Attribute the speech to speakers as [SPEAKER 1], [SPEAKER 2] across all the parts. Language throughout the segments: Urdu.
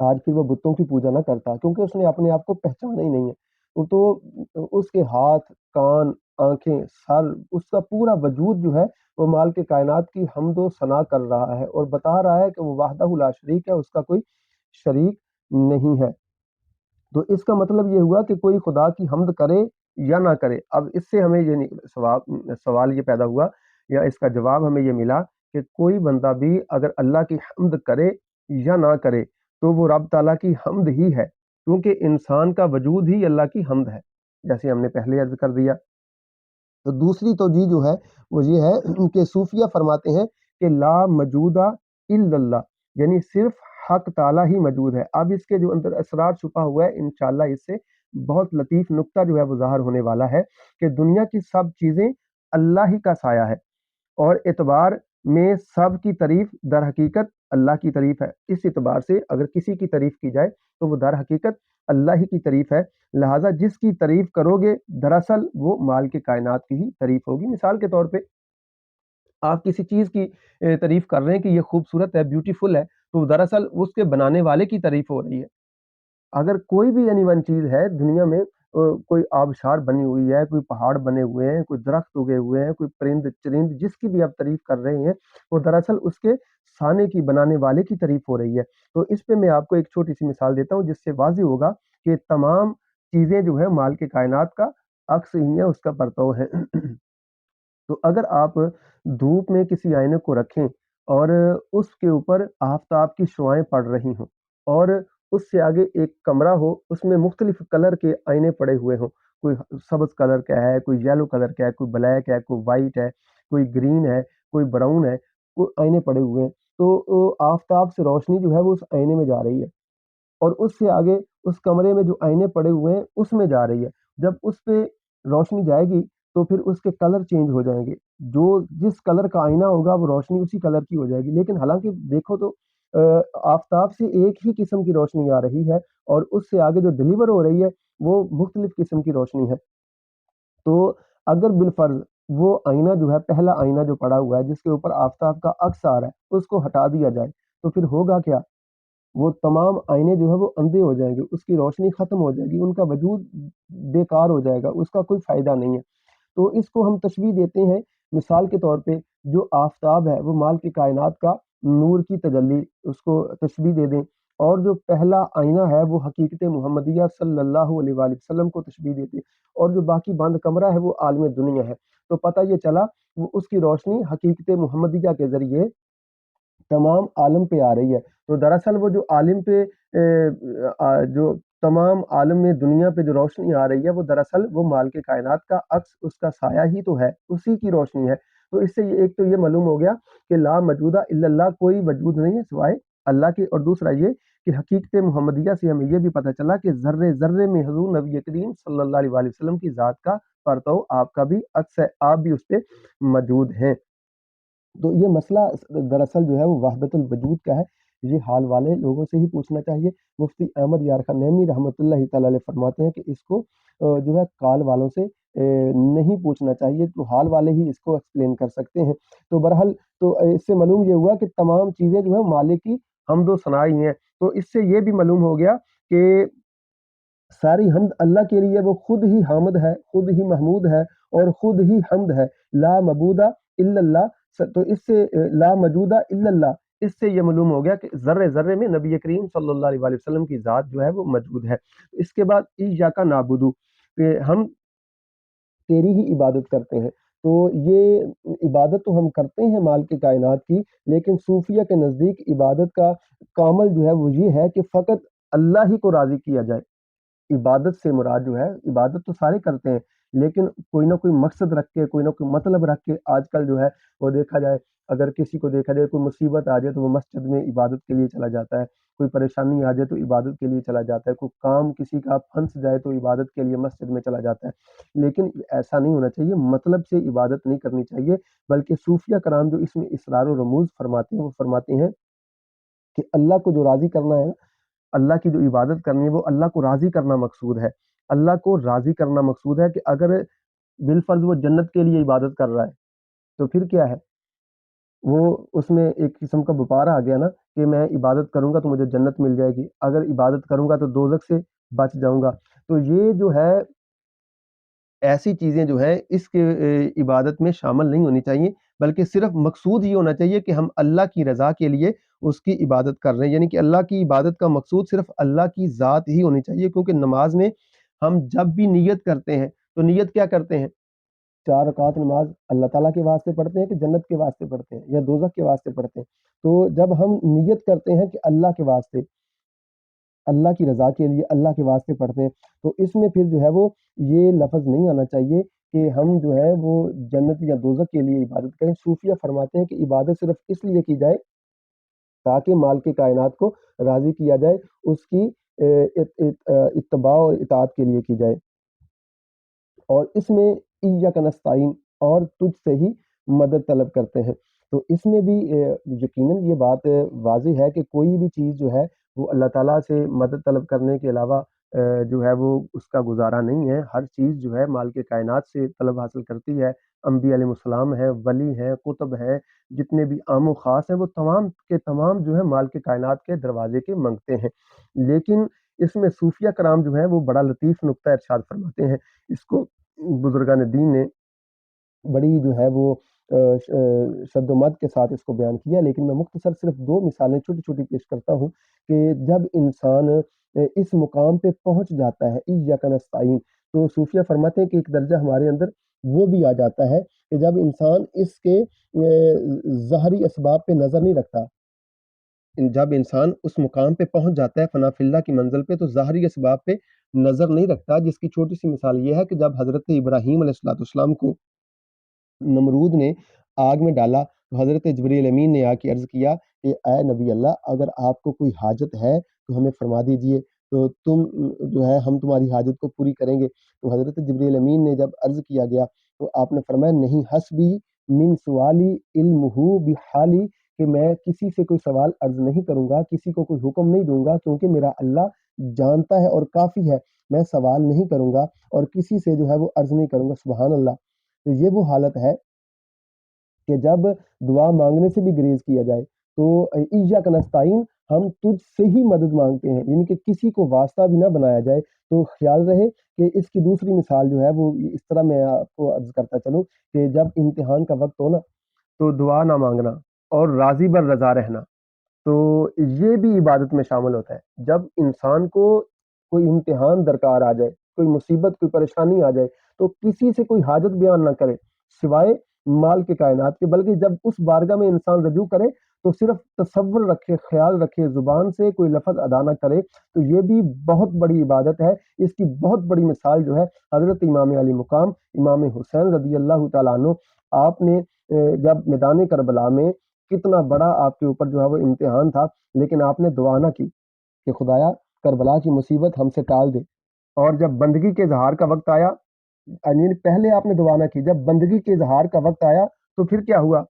[SPEAKER 1] آج پھر وہ بتوں کی پوجا نہ کرتا، کیونکہ اس نے اپنے آپ کو پہچانا ہی نہیں ہے۔ وہ تو اس کے ہاتھ، کان، آنکھیں، سر، اس کا پورا وجود جو ہے وہ مالک کائنات کی حمد و ثنا کر رہا ہے اور بتا رہا ہے کہ وہ وحدہ لا شریک ہے، اس کا کوئی شریک نہیں ہے۔ تو اس کا مطلب یہ ہوا کہ کوئی خدا کی حمد کرے یا نہ کرے۔ اب اس سے ہمیں یہ سوال یہ پیدا ہوا، یا اس کا جواب ہمیں یہ ملا کہ کوئی بندہ بھی اگر اللہ کی حمد کرے یا نہ کرے تو وہ رب تعالیٰ کی حمد ہی ہے، کیونکہ انسان کا وجود ہی اللہ کی حمد ہے، جیسے ہم نے پہلے عرض کر دیا۔ تو دوسری توجیہ جو ہے وہ یہ ہے کہ صوفیہ فرماتے ہیں کہ لا موجودہ الا اللہ، یعنی صرف حق تعالیٰ ہی موجود ہے۔ اب اس کے جو اندر اسرار چھپا ہوا ہے، انشاءاللہ اس سے بہت لطیف نقطہ جو ہے وہ ظاہر ہونے والا ہے کہ دنیا کی سب چیزیں اللہ ہی کا سایہ ہے، اور اعتبار میں سب کی تعریف در حقیقت اللہ کی تعریف ہے۔ اس اعتبار سے اگر کسی کی تعریف کی جائے تو وہ در حقیقت اللہ ہی کی تعریف ہے، لہٰذا جس کی تعریف کرو گے دراصل وہ مال کے کائنات کی ہی تعریف ہوگی۔ مثال کے طور پہ آپ کسی چیز کی تعریف کر رہے ہیں کہ یہ خوبصورت ہے، بیوٹیفل ہے، تو دراصل اس کے بنانے والے کی تعریف ہو رہی ہے۔ اگر کوئی بھی اینی ون چیز ہے دنیا میں، کوئی آبشار بنی ہوئی ہے، کوئی پہاڑ بنے ہوئے ہیں، کوئی درخت اگے ہوئے ہیں، کوئی پرند چرند، جس کی بھی آپ تعریف کر رہے ہیں وہ دراصل اس کے سانے کی، بنانے والے کی تعریف ہو رہی ہے۔ تو اس پہ میں آپ کو ایک چھوٹی سی مثال دیتا ہوں جس سے واضح ہوگا کہ تمام چیزیں جو ہے مال کے کائنات کا عکس ہی ہیں، اس کا پرتو ہے۔ تو اگر آپ دھوپ میں کسی آئینے کو رکھیں اور اس کے اوپر آفتاب کی شعائیں پڑ رہی ہوں، اور اس سے آگے ایک کمرہ ہو، اس میں مختلف کلر کے آئینے پڑے ہوئے ہوں، کوئی سبز کلر کا ہے، کوئی یلو کلر کا ہے، کوئی بلیک ہے، کوئی وائٹ ہے، کوئی گرین ہے، کوئی براؤن ہے، کوئی آئینے پڑے ہوئے ہیں، تو آفتاب سے روشنی جو ہے وہ اس آئینے میں جا رہی ہے، اور اس سے آگے اس کمرے میں جو آئینے پڑے ہوئے ہیں اس میں جا رہی ہے۔ جب اس پہ روشنی جائے گی تو پھر اس کے کلر چینج ہو جائیں گے، جو جس کلر کا آئینہ ہوگا وہ روشنی اسی کلر کی ہو جائے گی، لیکن حالانکہ دیکھو تو آفتاب سے ایک ہی قسم کی روشنی آ رہی ہے، اور اس سے آگے جو ڈلیور ہو رہی ہے وہ مختلف قسم کی روشنی ہے۔ تو اگر بالفرض وہ آئینہ جو ہے، پہلا آئینہ جو پڑا ہوا ہے جس کے اوپر آفتاب کا عکس آ رہا ہے، اس کو ہٹا دیا جائے تو پھر ہوگا کیا؟ وہ تمام آئینے جو ہے وہ اندھے ہو جائیں گے، اس کی روشنی ختم ہو جائے گی، ان کا وجود بیکار ہو جائے گا، اس کا کوئی فائدہ نہیں ہے۔ تو اس کو ہم تشبیہ دیتے ہیں، مثال کے طور پہ جو آفتاب ہے وہ مال کی کائنات کا نور کی تجلی، اس کو تشبیہ دے دیں، اور جو پہلا آئینہ ہے وہ حقیقت محمدیہ صلی اللہ علیہ وآلہ وسلم کو تشبیہ دیتے، اور جو باقی بند کمرہ ہے وہ عالم دنیا ہے۔ تو پتہ یہ چلا وہ اس کی روشنی حقیقت محمدیہ کے ذریعے تمام عالم پہ آ رہی ہے۔ تو دراصل وہ جو عالم پہ جو تمام عالم میں دنیا پہ جو روشنی آ رہی ہے وہ دراصل وہ مال کے کائنات کا عکس، اس کا سایہ ہی تو ہے، اسی کی روشنی ہے۔ تو اس سے ایک تو یہ معلوم ہو گیا کہ لا موجودہ الا اللہ، کوئی وجود نہیں ہے سوائے اللہ کے، اور دوسرا یہ کہ حقیقت محمدیہ سے ہمیں یہ بھی پتہ چلا کہ ذرے ذرے میں حضور نبی کریم صلی اللہ علیہ وآلہ وسلم کی ذات کا پرتو آپ کا بھی عکس ہے، آپ بھی اس پہ موجود ہیں۔ تو یہ مسئلہ دراصل جو ہے وہ وحدت الوجود کا ہے، یہ حال والے لوگوں سے ہی پوچھنا چاہیے۔ مفتی احمد یار خان نعیمی رحمۃ اللہ تعالی علیہ فرماتے ہیں کہ اس کو جو ہے کال والوں سے نہیں پوچھنا چاہیے، تو حال والے ہی اس کو ایکسپلین کر سکتے ہیں۔ تو بہرحال تو اس سے معلوم یہ ہوا کہ تمام چیزیں جو ہیں مالک کی حمد و ثنا ہی ہیں۔ تو اس سے یہ بھی معلوم ہو گیا کہ ساری حمد اللہ کے لیے، وہ خود ہی حامد ہے، خود ہی محمود ہے، اور خود ہی حمد ہے۔ لا معبودہ الا اللہ، تو اس سے لا موجودہ الا اللہ، اس سے یہ معلوم ہو گیا کہ ذرے ذرے میں نبی کریم صلی اللہ علیہ وآلہ وسلم کی ذات جو ہے وہ موجود ہے۔ اس کے بعد ایاک نعبد، کہ ہم تیری ہی عبادت کرتے ہیں۔ تو یہ عبادت تو ہم کرتے ہیں مال کے کائنات کی، لیکن صوفیہ کے نزدیک عبادت کا کامل جو ہے وہ یہ ہے کہ فقط اللہ ہی کو راضی کیا جائے۔ عبادت سے مراد جو ہے، عبادت تو سارے کرتے ہیں لیکن کوئی نہ کوئی مقصد رکھ کے، کوئی نہ کوئی مطلب رکھ کے، آج کل جو ہے وہ دیکھا جائے، اگر کسی کو دیکھا جائے کوئی مصیبت آ جائے تو وہ مسجد میں عبادت کے لیے چلا جاتا ہے، کوئی پریشانی آ جائے تو عبادت کے لیے چلا جاتا ہے، کوئی کام کسی کا پھنس جائے تو عبادت کے لیے مسجد میں چلا جاتا ہے۔ لیکن ایسا نہیں ہونا چاہیے، مطلب سے عبادت نہیں کرنی چاہیے، بلکہ صوفیہ کرام جو اس میں اسرار و رموز فرماتے ہیں، وہ فرماتے ہیں کہ اللہ کو جو راضی کرنا ہے، اللہ کی جو عبادت کرنی ہے وہ اللہ کو راضی کرنا مقصود ہے۔ اللہ کو راضی کرنا مقصود ہے کہ اگر بالفرض وہ جنت کے لیے عبادت کر رہا ہے تو پھر کیا ہے، وہ اس میں ایک قسم کا بپار آ گیا نا کہ میں عبادت کروں گا تو مجھے جنت مل جائے گی، اگر عبادت کروں گا تو دوزخ سے بچ جاؤں گا۔ تو یہ جو ہے ایسی چیزیں جو ہیں اس کے عبادت میں شامل نہیں ہونی چاہیے، بلکہ صرف مقصود یہ ہونا چاہیے کہ ہم اللہ کی رضا کے لیے اس کی عبادت کر رہے ہیں، یعنی کہ اللہ کی عبادت کا مقصود صرف اللہ کی ذات ہی ہونی چاہیے، کیونکہ نماز میں ہم جب بھی نیت کرتے ہیں تو نیت کیا کرتے ہیں؟ 4 رکعت نماز اللہ تعالیٰ کے واسطے پڑھتے ہیں کہ جنت کے واسطے پڑھتے ہیں یا دوزخ کے واسطے پڑھتے ہیں؟ تو جب ہم نیت کرتے ہیں کہ اللہ کے واسطے، اللہ کی رضا کے لیے، اللہ کے واسطے پڑھتے ہیں، تو اس میں پھر جو ہے وہ یہ لفظ نہیں آنا چاہیے کہ ہم جو ہے وہ جنت یا دوزخ کے لیے عبادت کریں۔ صوفیہ فرماتے ہیں کہ عبادت صرف اس لیے کی جائے تاکہ مالک کائنات کو راضی کیا جائے، اس کی اتباع اور اطاعت کے لیے کی جائے، اور اس میں ایاک نستعین اور تجھ سے ہی مدد طلب کرتے ہیں۔ تو اس میں بھی یقیناً یہ بات واضح ہے کہ کوئی بھی چیز جو ہے وہ اللہ تعالیٰ سے مدد طلب کرنے کے علاوہ جو ہے وہ اس کا گزارا نہیں ہے۔ ہر چیز جو ہے مالک کائنات سے طلب حاصل کرتی ہے۔ انبیاء علیہ السلام ہیں، ولی ہیں، قطب ہیں، جتنے بھی عام و خاص ہیں، وہ تمام کے تمام جو ہے مالک کائنات کے دروازے کے منگتے ہیں۔ لیکن اس میں صوفیہ کرام جو ہیں وہ بڑا لطیف نقطہ ارشاد فرماتے ہیں، اس کو بزرگان دین نے بڑی جو ہے وہ شد و مد کے ساتھ اس کو بیان کیا، لیکن میں مختصر صرف 2 مثالیں چھوٹی چھوٹی پیش کرتا ہوں کہ جب انسان اس مقام پہ پہنچ جاتا ہے ایاک نستعین، تو صوفیہ فرماتے ہیں کہ ایک درجہ ہمارے اندر وہ بھی آ جاتا ہے کہ جب انسان اس کے ظاہری اسباب پہ نظر نہیں رکھتا، جب انسان اس مقام پہ پہنچ جاتا ہے فنا فی اللہ کی منزل پہ، تو ظاہری اسباب پہ نظر نہیں رکھتا، جس کی چھوٹی سی مثال یہ ہے کہ جب حضرت ابراہیم علیہ السلام کو نمرود نے آگ میں ڈالا تو حضرت جبریل امین نے آ کے عرض کیا کہ اے نبی اللہ، اگر آپ کو کوئی حاجت ہے تو ہمیں فرما دیجئے، تو تم جو ہے ہم تمہاری حاجت کو پوری کریں گے۔ تو حضرت جبریل امین نے جب عرض کیا گیا تو آپ نے فرمایا نہیں حسبی من سوالی علمہ بحالی، کہ میں کسی سے کوئی سوال عرض نہیں کروں گا، کسی کو کوئی حکم نہیں دوں گا، کیونکہ میرا اللہ جانتا ہے اور کافی ہے، میں سوال نہیں کروں گا اور کسی سے جو ہے وہ عرض نہیں کروں گا۔ سبحان اللہ۔ تو یہ وہ حالت ہے کہ جب دعا مانگنے سے بھی گریز کیا جائے تو ایاک نستعین، ہم تجھ سے ہی مدد مانگتے ہیں، یعنی کہ کسی کو واسطہ بھی نہ بنایا جائے۔ تو خیال رہے کہ اس کی دوسری مثال جو ہے وہ اس طرح میں آپ کو عرض کرتا چلوں کہ جب امتحان کا وقت ہو نا تو دعا نہ مانگنا اور راضی بر رضا رہنا، تو یہ بھی عبادت میں شامل ہوتا ہے۔ جب انسان کو کوئی امتحان درکار آ جائے، کوئی مصیبت، کوئی پریشانی آ جائے، تو کسی سے کوئی حاجت بیان نہ کرے سوائے مال کے کائنات کے، بلکہ جب اس بارگاہ میں انسان رجوع کرے تو صرف تصور رکھے، خیال رکھے، زبان سے کوئی لفظ ادا نہ کرے، تو یہ بھی بہت بڑی عبادت ہے۔ اس کی بہت بڑی مثال جو ہے حضرت امام علی مقام امام حسین رضی اللہ تعالیٰ عنہ، آپ نے جب میدان کربلا میں کتنا بڑا آپ کے اوپر جو ہے وہ امتحان تھا، لیکن آپ نے دعا نہ کی کہ خدایا کربلا کی مصیبت ہم سے ٹال دے، اور جب بندگی کے اظہار کا وقت آیا، یعنی پہلے آپ نے دعا نہ کی، جب بندگی کے اظہار کا وقت آیا تو پھر کیا ہوا؟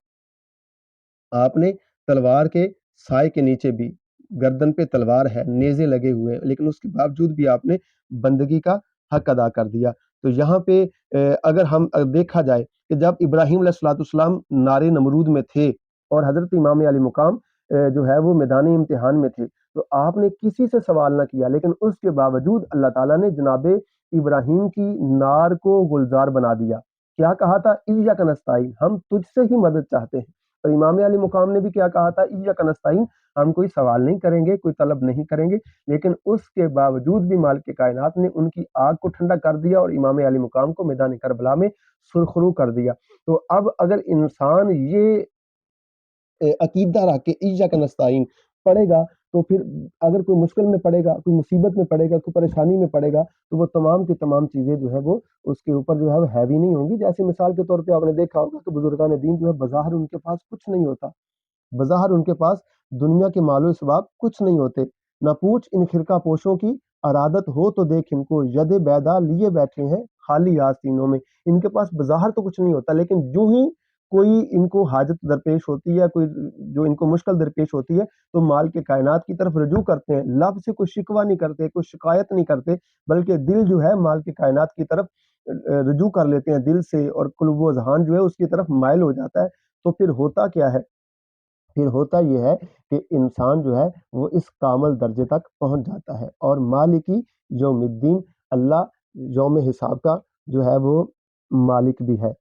[SPEAKER 1] آپ نے تلوار کے سائے کے نیچے بھی، گردن پہ تلوار ہے، نیزے لگے ہوئے ہیں، لیکن اس کے باوجود بھی آپ نے بندگی کا حق ادا کر دیا۔ تو یہاں پہ اگر ہم دیکھا جائے کہ جب ابراہیم علیہ السلام نار نمرود میں تھے اور حضرت امام علی مقام جو ہے وہ میدان امتحان میں تھے، تو آپ نے کسی سے سوال نہ کیا، لیکن اس کے باوجود اللہ تعالیٰ نے جناب ابراہیم کی نار کو گلزار بنا دیا۔ کیا کہا تھا؟ ایاک نستعین، ہم تجھ سے ہی مدد چاہتے ہیں۔ اور امام علی مقام نے بھی کیا کہا تھا؟ ایاک نستعین، ہم کوئی سوال نہیں کریں گے، کوئی طلب نہیں کریں گے، لیکن اس کے باوجود بھی مالک کائنات نے ان کی آگ کو ٹھنڈا کر دیا اور امام علی مقام کو میدان کربلا میں سرخرو کر دیا۔ تو اب اگر انسان یہ عقیدہ رکھ کے ایاک نستعین پڑھے گا، تو پھر اگر کوئی مشکل میں پڑے گا، کوئی مصیبت میں پڑے گا، کوئی پریشانی میں پڑے گا، تو وہ تمام کی تمام چیزیں جو ہے وہ اس کے اوپر جو ہے وہ ہیوی نہیں ہوں گی۔ جیسے مثال کے طور پہ آپ نے دیکھا ہوگا کہ بزرگان دین جو ہے بظاہر ان کے پاس کچھ نہیں ہوتا، بظاہر ان کے پاس دنیا کے مال و اسباب کچھ نہیں ہوتے، نہ پوچھ ان فرقہ پوشوں کی ارادت ہو تو دیکھ ان کو، ید بیدا لیے بیٹھے ہیں خالی آستینوں میں۔ ان کے پاس بظاہر تو کچھ نہیں ہوتا، لیکن جو ہی کوئی ان کو حاجت درپیش ہوتی ہے، کوئی جو ان کو مشکل درپیش ہوتی ہے، تو مال کے کائنات کی طرف رجوع کرتے ہیں، لب سے کوئی شکوہ نہیں کرتے، کوئی شکایت نہیں کرتے، بلکہ دل جو ہے مال کے کائنات کی طرف رجوع کر لیتے ہیں دل سے، اور قلب و اذہان جو ہے اس کی طرف مائل ہو جاتا ہے۔ تو پھر ہوتا کیا ہے پھر ہوتا یہ ہے کہ انسان جو ہے وہ اس کامل درجے تک پہنچ جاتا ہے، اور مالکی یوم الدین، اللہ یوم حساب کا جو ہے وہ مالک بھی ہے۔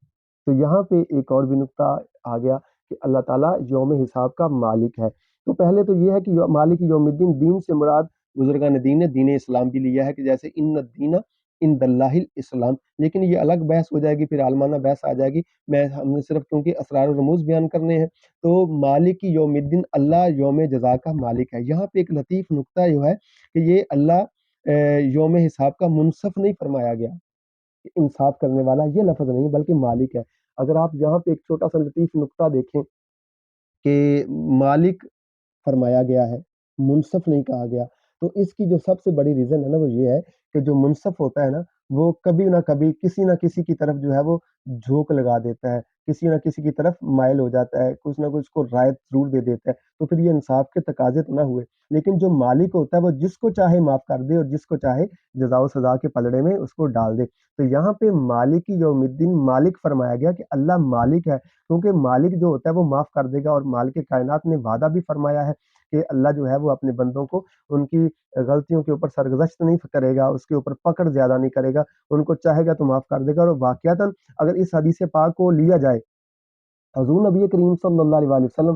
[SPEAKER 1] تو یہاں پہ ایک اور بھی نکتہ آ گیا کہ اللہ تعالیٰ یوم حساب کا مالک ہے۔ تو پہلے تو یہ ہے کہ مالک یوم الدین، دین سے مراد بزرگان دین نے دین اسلام بھی لیا ہے، کہ جیسے ان الدین عند اللہ الاسلام، لیکن یہ الگ بحث ہو جائے گی، پھر عالمانہ بحث آ جائے گی۔ ہم نے صرف کیونکہ اسرار و رموز بیان کرنے ہیں، تو مالک یوم الدین، اللہ یوم جزا کا مالک ہے۔ یہاں پہ ایک لطیف نکتہ جو ہے کہ یہ اللہ یوم حساب کا منصف نہیں فرمایا گیا، کہ انصاف کرنے والا یہ لفظ نہیں بلکہ مالک ہے۔ اگر آپ یہاں پہ ایک چھوٹا سا لطیف نکتہ دیکھیں کہ مالک فرمایا گیا ہے، منصف نہیں کہا گیا، تو اس کی جو سب سے بڑی ریزن ہے نا وہ یہ ہے کہ جو منصف ہوتا ہے نا وہ کبھی نہ کسی کی طرف جو ہے وہ جھوک لگا دیتا ہے، کسی نہ کسی کی طرف مائل ہو جاتا ہے، کچھ نہ کچھ کو رائے ضرور دے دیتا ہے، تو پھر یہ انصاف کے تقاضے تو نہ ہوئے۔ لیکن جو مالک ہوتا ہے وہ جس کو چاہے معاف کر دے اور جس کو چاہے جزا و سزا کے پلڑے میں اس کو ڈال دے۔ تو یہاں پہ مالک یوم الدین مالک فرمایا گیا کہ اللہ مالک ہے، کیونکہ مالک جو ہوتا ہے وہ معاف کر دے گا، اور مالک کائنات نے وعدہ بھی فرمایا ہے کہ اللہ جو ہے وہ اپنے بندوں کو ان کی غلطیوں کے اوپر سرگزشت نہیں کرے گا، اس کے اوپر پکڑ زیادہ نہیں کرے گا، ان کو چاہے گا تو معاف کر دے گا۔ اور واقعتاً اگر اس حدیث پاک کو لیا جائے، حضور نبی کریم صلی اللہ علیہ وآلہ وسلم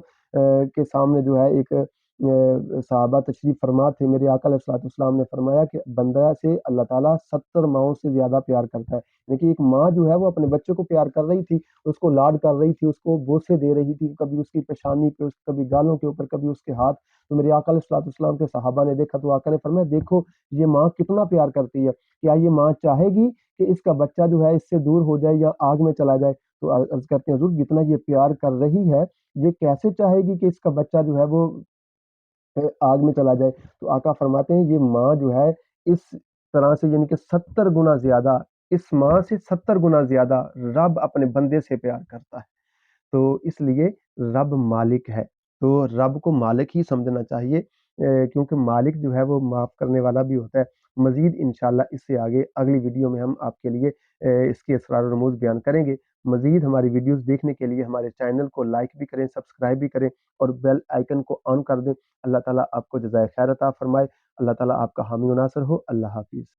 [SPEAKER 1] کے سامنے جو ہے ایک صحابہ تشریف فرما تھے، میرے آقا علیہ الصلوۃ والسلام نے فرمایا کہ بندہ سے اللہ تعالیٰ 70 ماؤں سے زیادہ پیار کرتا ہے۔ یعنی کہ ایک ماں جو ہے وہ اپنے بچے کو پیار کر رہی تھی، اس کو لاڈ کر رہی تھی، اس کو بوسے دے رہی تھی، کبھی اس کی پیشانی پہ، کبھی گالوں کے اوپر، کبھی اس کے ہاتھ۔ تو میرے آقا علیہ الصلوۃ والسلام کے صحابہ نے دیکھا تو آقا نے فرمایا دیکھو یہ ماں کتنا پیار کرتی ہے، کیا یہ ماں چاہے گی کہ اس کا بچہ جو ہے اس سے دور ہو جائے یا آگ میں چلا جائے؟ تو عرض کرتے ہیں حضور جتنا یہ پیار کر رہی ہے، یہ کیسے چاہے گی کہ اس کا بچہ جو ہے وہ آگ میں چلا جائے؟ تو آقا فرماتے ہیں یہ ماں جو ہے اس طرح سے، یعنی کہ 70 گنا زیادہ، اس ماں سے 70 گنا زیادہ رب اپنے بندے سے پیار کرتا ہے۔ تو اس لیے رب مالک ہے، تو رب کو مالک ہی سمجھنا چاہیے، کیونکہ مالک جو ہے وہ معاف کرنے والا بھی ہوتا ہے۔ مزید انشاءاللہ اس سے آگے اگلی ویڈیو میں ہم آپ کے لیے اس کے اسرار و رموز بیان کریں گے۔ مزید ہماری ویڈیوز دیکھنے کے لیے ہمارے چینل کو لائک بھی کریں، سبسکرائب بھی کریں، اور بیل آئیکن کو آن کر دیں۔ اللہ تعالیٰ آپ کو جزائے خیر عطا فرمائے، اللہ تعالیٰ آپ کا حامی و ناصر ہو۔ اللہ حافظ۔